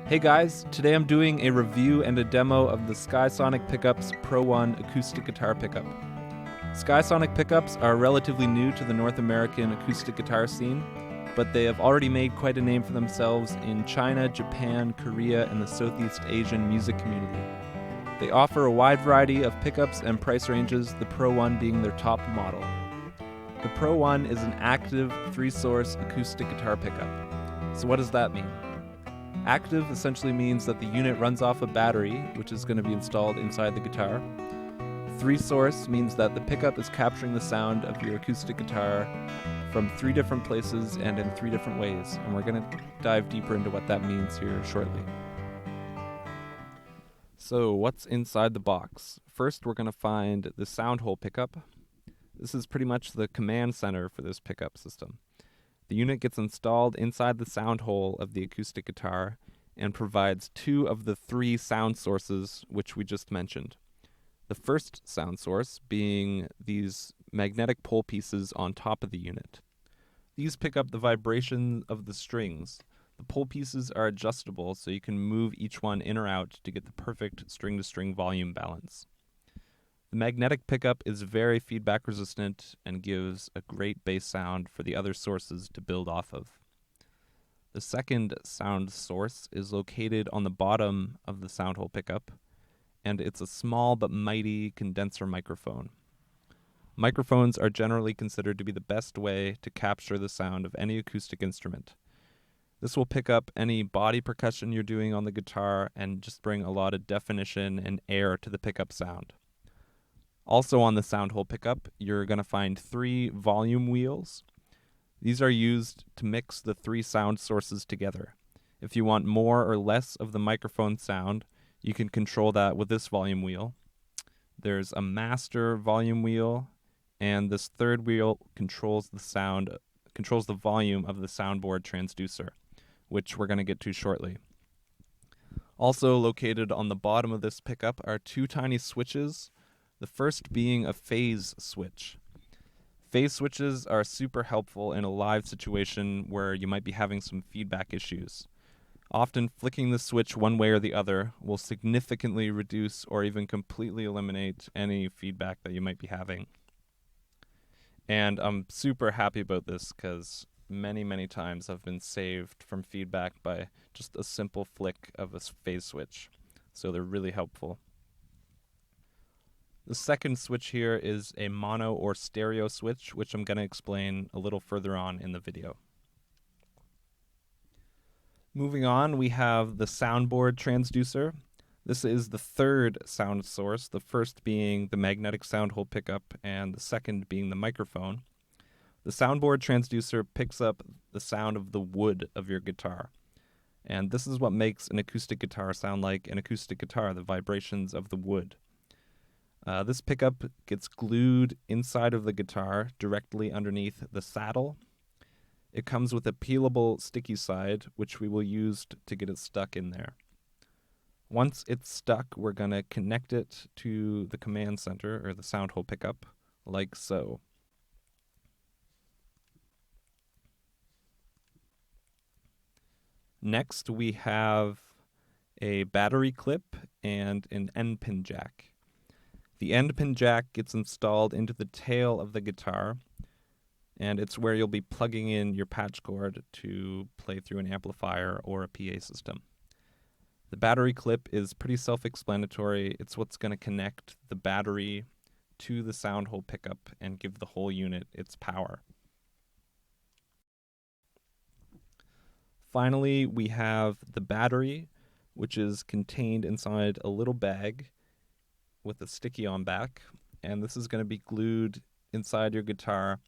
Hey guys, today I'm doing a review and a demo of the Skysonic Pickups PRO-1 acoustic guitar pickup. Skysonic pickups are relatively new to the North American acoustic guitar scene, but they have already made quite a name for themselves in China, Japan, Korea, and the Southeast Asian music community. They offer a wide variety of pickups and price ranges, the PRO-1 being their top model. The PRO-1 is an active, three-source acoustic guitar pickup. So what does that mean? Active essentially means that the unit runs off a battery, which is going to be installed inside the guitar. Three-source means that the pickup is capturing the sound of your acoustic guitar from three different places and in three different ways, and we're going to dive deeper into what that means here shortly. So what's inside the box? First, we're going to find the sound hole pickup. This is pretty much the command center for this pickup system. The unit gets installed inside the sound hole of the acoustic guitar and provides two of the three sound sources which we just mentioned. The first sound source being these magnetic pole pieces on top of the unit. These pick up the vibration of the strings. The pole pieces are adjustable so you can move each one in or out to get the perfect string-to-string volume balance. The magnetic pickup is very feedback resistant and gives a great bass sound for the other sources to build off of. The second sound source is located on the bottom of the sound hole pickup, and it's a small but mighty condenser microphone. Microphones are generally considered to be the best way to capture the sound of any acoustic instrument. This will pick up any body percussion you're doing on the guitar and just bring a lot of definition and air to the pickup sound. Also on the sound hole pickup, you're going to find three volume wheels. These are used to mix the three sound sources together. If you want more or less of the microphone sound, you can control that with this volume wheel. There's a master volume wheel, and this third wheel controls the volume of the soundboard transducer, which we're going to get to shortly. Also located on the bottom of this pickup are two tiny switches. The first being a phase switch. Phase switches are super helpful in a live situation where you might be having some feedback issues. Often flicking the switch one way or the other will significantly reduce or even completely eliminate any feedback that you might be having. And I'm super happy about this because many times I've been saved from feedback by just a simple flick of a phase switch. So they're really helpful. The second switch here is a mono or stereo switch, which I'm going to explain a little further on in the video. Moving on, we have the soundboard transducer. This is the third sound source, the first being the magnetic sound hole pickup and the second being the microphone. The soundboard transducer picks up the sound of the wood of your guitar. And this is what makes an acoustic guitar sound like an acoustic guitar, the vibrations of the wood. This pickup gets glued inside of the guitar directly underneath the saddle. It comes with a peelable sticky side, which we will use to get it stuck in there. Once it's stuck, we're going to connect it to the command center, or the sound hole pickup, like so. Next, we have a battery clip and an end pin jack. The end pin jack gets installed into the tail of the guitar, and it's where you'll be plugging in your patch cord to play through an amplifier or a PA system. The battery clip is pretty self-explanatory. It's what's going to connect the battery to the sound hole pickup and give the whole unit its power. Finally, we have the battery, which is contained inside a little bag with a sticky on back, and this is going to be glued inside your guitar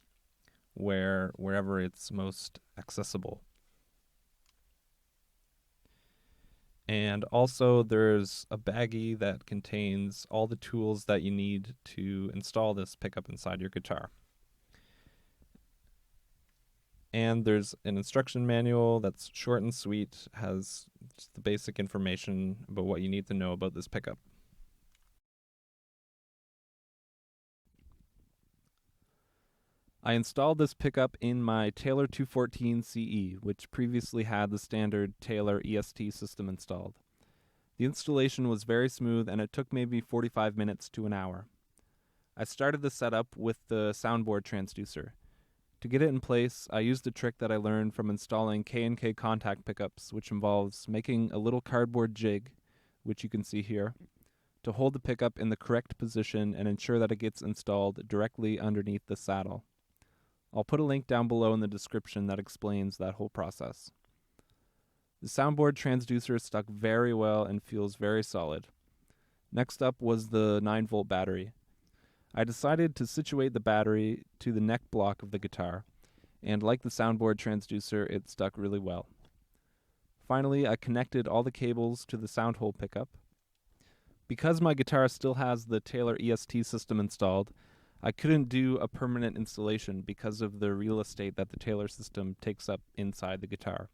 wherever it's most accessible. And also there's a baggie that contains all the tools that you need to install this pickup inside your guitar. And there's an instruction manual that's short and sweet, has just the basic information about what you need to know about this pickup. I installed this pickup in my Taylor 214 CE, which previously had the standard Taylor EST system installed. The installation was very smooth and it took maybe 45 minutes to an hour. I started the setup with the soundboard transducer. To get it in place, I used a trick that I learned from installing K&K contact pickups, which involves making a little cardboard jig, which you can see here, to hold the pickup in the correct position and ensure that it gets installed directly underneath the saddle. I'll put a link down below in the description that explains that whole process. The soundboard transducer stuck very well and feels very solid. Next up was the 9-volt battery. I decided to situate the battery to the neck block of the guitar, and like the soundboard transducer, it stuck really well. Finally, I connected all the cables to the sound hole pickup. Because my guitar still has the Taylor EST system installed, I couldn't do a permanent installation because of the real estate that the Taylor system takes up inside the guitar.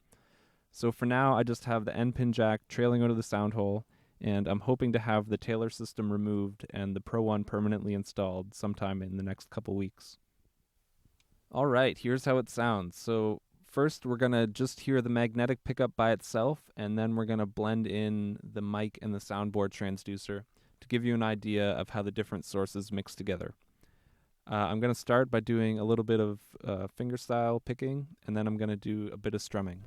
So for now, I just have the N-pin jack trailing out of the sound hole, and I'm hoping to have the Taylor system removed and the PRO-1 permanently installed sometime in the next couple weeks. All right, here's how it sounds. So first, we're going to just hear the magnetic pickup by itself, and then we're going to blend in the mic and the soundboard transducer to give you an idea of how the different sources mix together. I'm going to start by doing a little bit of fingerstyle picking, and then I'm going to do a bit of strumming.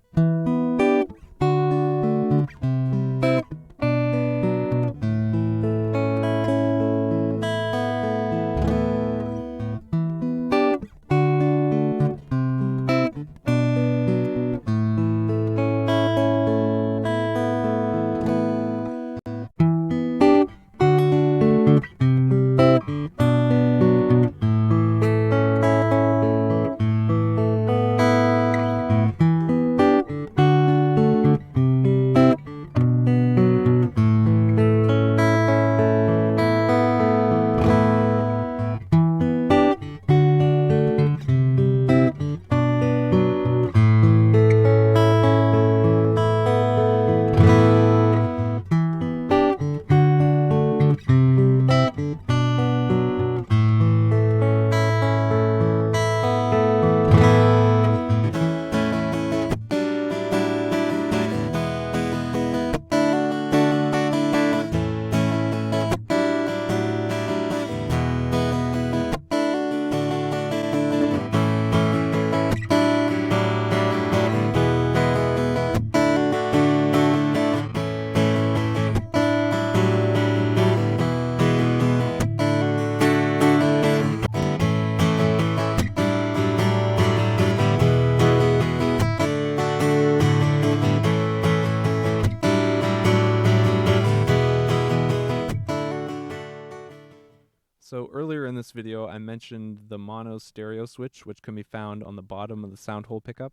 So earlier in this video, I mentioned the mono stereo switch, which can be found on the bottom of the sound hole pickup.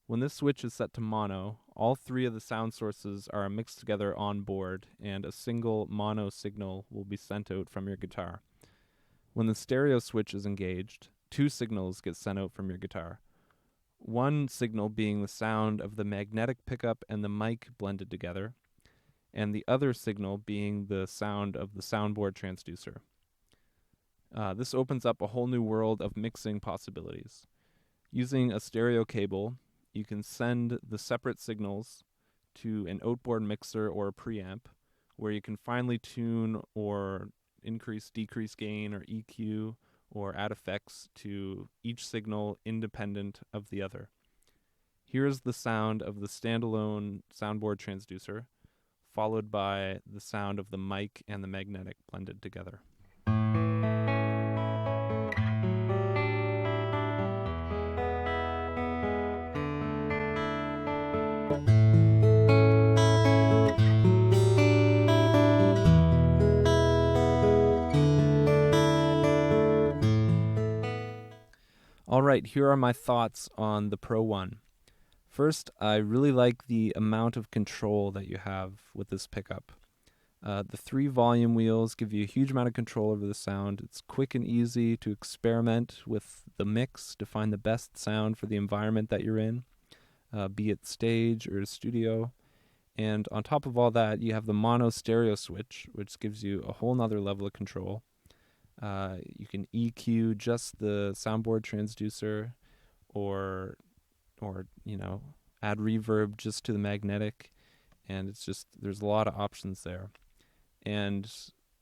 When this switch is set to mono, all three of the sound sources are mixed together on board, and a single mono signal will be sent out from your guitar. When the stereo switch is engaged, two signals get sent out from your guitar. One signal being the sound of the magnetic pickup and the mic blended together, and the other signal being the sound of the soundboard transducer. This opens up a whole new world of mixing possibilities. Using a stereo cable, you can send the separate signals to an outboard mixer or a preamp, where you can finely tune or increase, decrease gain, or EQ, or add effects to each signal independent of the other. Here is the sound of the standalone soundboard transducer, followed by the sound of the mic and the magnetic blended together. All right, here are my thoughts on the PRO-1. First, I really like the amount of control that you have with this pickup. The 3 volume wheels give you a huge amount of control over the sound. It's quick and easy to experiment with the mix to find the best sound for the environment that you're in, be it stage or studio. And on top of all that, you have the mono stereo switch, which gives you a whole nother level of control. You can EQ just the soundboard transducer, or add reverb just to the magnetic, and it's just there's a lot of options there. And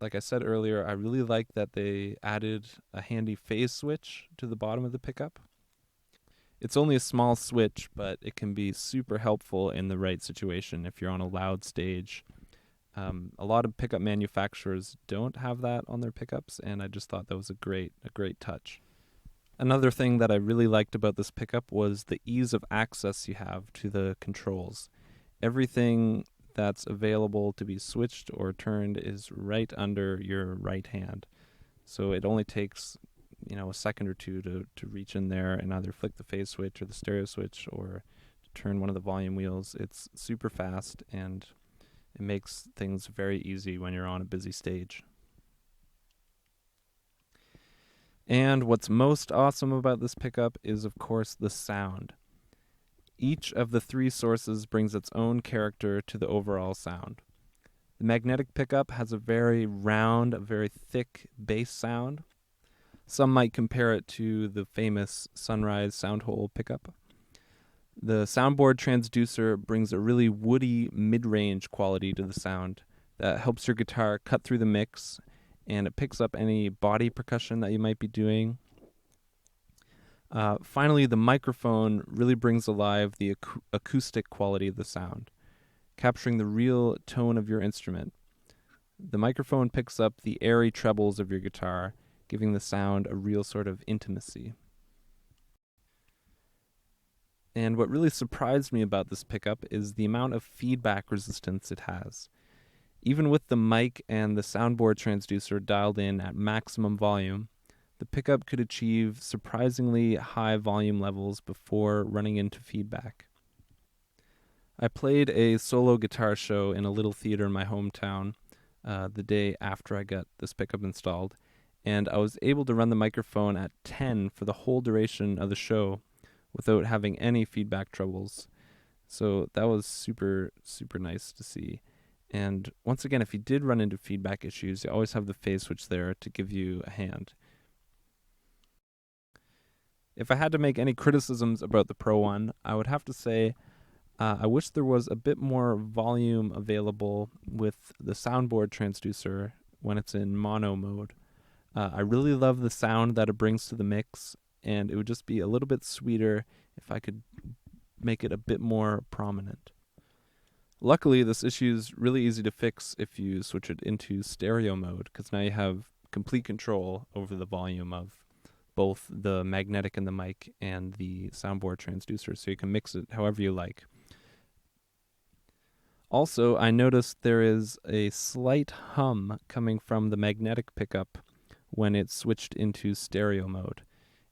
like I said earlier, I really like that they added a handy phase switch to the bottom of the pickup. It's only a small switch, but it can be super helpful in the right situation if you're on a loud stage. A lot of pickup manufacturers don't have that on their pickups, and I just thought that was a great touch. Another thing that I really liked about this pickup was the ease of access you have to the controls. Everything that's available to be switched or turned is right under your right hand. So it only takes, a second or two to reach in there and either flick the phase switch or the stereo switch or to turn one of the volume wheels. It's super fast, and it makes things very easy when you're on a busy stage. And what's most awesome about this pickup is, of course, the sound. Each of the three sources brings its own character to the overall sound. The magnetic pickup has a very round, a very thick bass sound. Some might compare it to the famous Sunrise Soundhole pickup. The soundboard transducer brings a really woody mid-range quality to the sound that helps your guitar cut through the mix, and it picks up any body percussion that you might be doing. Finally, the microphone really brings alive the acoustic quality of the sound, capturing the real tone of your instrument. The microphone picks up the airy trebles of your guitar, giving the sound a real sort of intimacy. And what really surprised me about this pickup is the amount of feedback resistance it has. Even with the mic and the soundboard transducer dialed in at maximum volume, the pickup could achieve surprisingly high volume levels before running into feedback. I played a solo guitar show in a little theater in my hometown the day after I got this pickup installed, and I was able to run the microphone at 10 for the whole duration of the show without having any feedback troubles. So that was super, super nice to see. And once again, if you did run into feedback issues, you always have the phase switch there to give you a hand. If I had to make any criticisms about the Pro-1, I would have to say I wish there was a bit more volume available with the soundboard transducer when it's in mono mode. I really love the sound that it brings to the mix, and it would just be a little bit sweeter if I could make it a bit more prominent. Luckily, this issue is really easy to fix if you switch it into stereo mode, because now you have complete control over the volume of both the magnetic in the mic and the soundboard transducer, so you can mix it however you like. Also, I noticed there is a slight hum coming from the magnetic pickup when it's switched into stereo mode.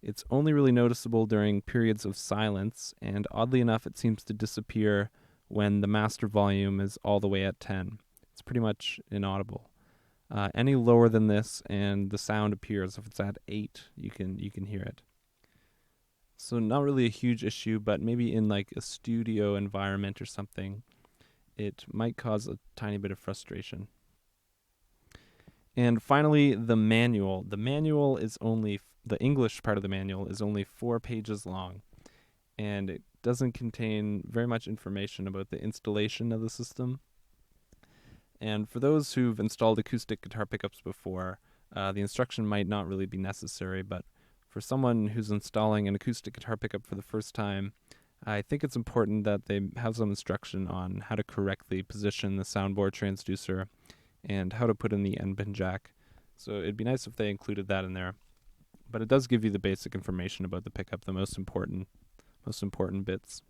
It's only really noticeable during periods of silence, and oddly enough, it seems to disappear when the master volume is all the way at 10. It's pretty much inaudible. Any lower than this, and the sound appears. If it's at 8, you can hear it. So not really a huge issue, but maybe in like a studio environment or something, it might cause a tiny bit of frustration. And finally, the manual. The English part of the manual is only 4 pages long, and it doesn't contain very much information about the installation of the system. And for those who've installed acoustic guitar pickups before, the instruction might not really be necessary, but for someone who's installing an acoustic guitar pickup for the first time, I think it's important that they have some instruction on how to correctly position the soundboard transducer and how to put in the end bin jack. So it'd be nice if they included that in there. But it does give you the basic information about the pickup, the most important bits.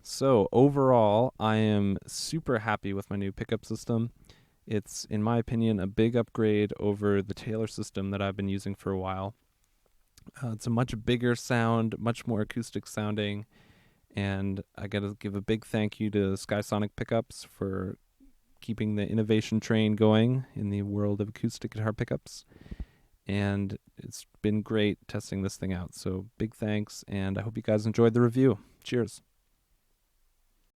So overall, I am super happy with my new pickup system. It's, in my opinion, a big upgrade over the Taylor system that I've been using for a while. It's a much bigger sound, much more acoustic sounding, and I got to give a big thank you to Skysonic Pickups for keeping the innovation train going in the world of acoustic guitar pickups. And it's been great testing this thing out. So big thanks, and I hope you guys enjoyed the review. Cheers.